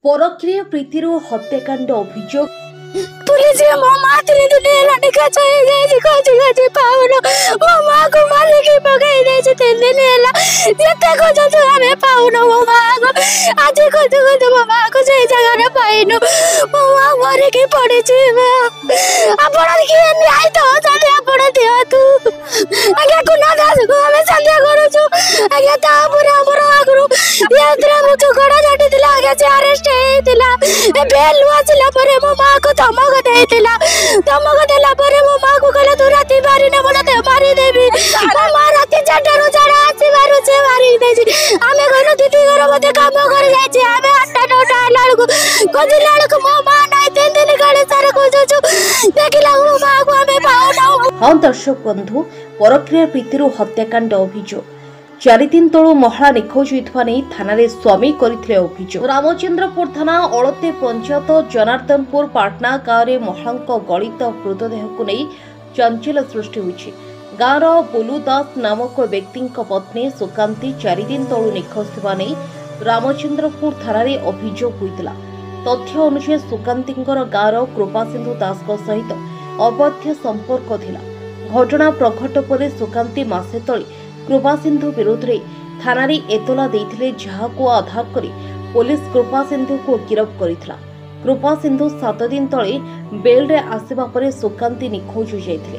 परक्रिया प्रीतिर हत्याकांड अभियोग पुलिस मो माँ 3 दिन निका चाहिए खोजी खोजी पाउन मो माँ को मारे के पकई दे 3 दिन जिते खोजु हमें पाउन मो माँ को आज खोजु खोजु मो माँ को से जगह पाइनु मो माँ मरे के पड़े आपण किए न्याय तो जल्दी आपण दियो तू आगे गुना दास को हमें संध्या करू आगे ता पूरा पूरा आगरू यात्रा मु झगड़ा जाटी दिला आगे से अरेस्ट हेतिला ए बेल वाचला परे मो माँ को धमक देला धमक देला परे मो माँ को कहला तू राती बारी न बोला ते मारी देबी मो माँ राती 4 जाड़ा आसी बारू से मारी देजी आमे गनो दीदी घर मते काम कर जाय छी आमे 8 9 लाल को कोदिला को मो माँ नाइ 3 दिन गाड़े सारा को जो देखिला मो माँ को हमें पाउना। हाँ दर्शक बंधु परक्रिया प्रीतिर हत्याकांड अभियोग 4 दिन तलू महिला निखोज होता नहीं थाना स्वामी करथिले अभियोग। रामचंद्रपुर थाना अलते पंचायत जनार्दनपुर पाटना गाँव में महिला गलित मृतदेह को नहीं चंचल सृष्टि होइछि। गाँवर बुलू दास नामक व्यक्ति पत्नी सुकांती 4 दिन तलू निखोज होता नहीं रामचंद्रपुर थाना अभियोग होइतिला। तथ्य अनुसार सुकांती गाँवर कृपा सिंधु दास सहित अवैध संपर्क थिला। घटना प्रघट पर सुकांती मासे तले कृपा सिंधु विरोध में थाना एतला देइथिले जहाको आधार करी पुलिस कृपा सिंधु को गिरफ्त करिथिला। कृपा सिंधु 7 दिन तले बेल रे आसीबा परे सुकांती निखोज हो जाइथिले।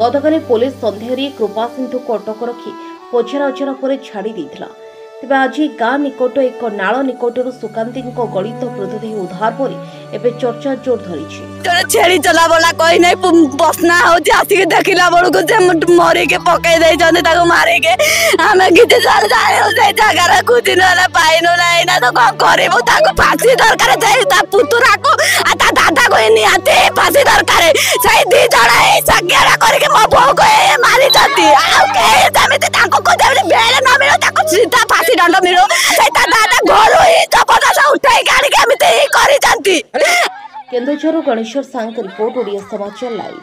गतकाली पुलिस संध्यारे कृपा सिंधु को अटक रखी पचराउचरा पर छाड़ी देइथिला। तेबे आज गाँ निकट एक नाल निकटर सुकांती गलित मृतदेह उद्धार पर एबे चर्चा जोर धरी छेड़ी चला बोला कोई नहीं बसना हो आसिक देखला बड़को मरी के पकई दे मारे के हमें किसी जगह खोजी ना पाइनु ना तो कौन करू फांसी दरकार पुतुरा को दादा को निहाती फांसी दरकार से 2 जन सज्ञा करके मो बो को मारी बेल न मिलो सीधा फांसी दंड मिलो दादा घर जबरदस्त उठाई गाड़ी के केन्दुझर गणेश्वर सांग रिपोर्ट ओडिया समाचार लाइव।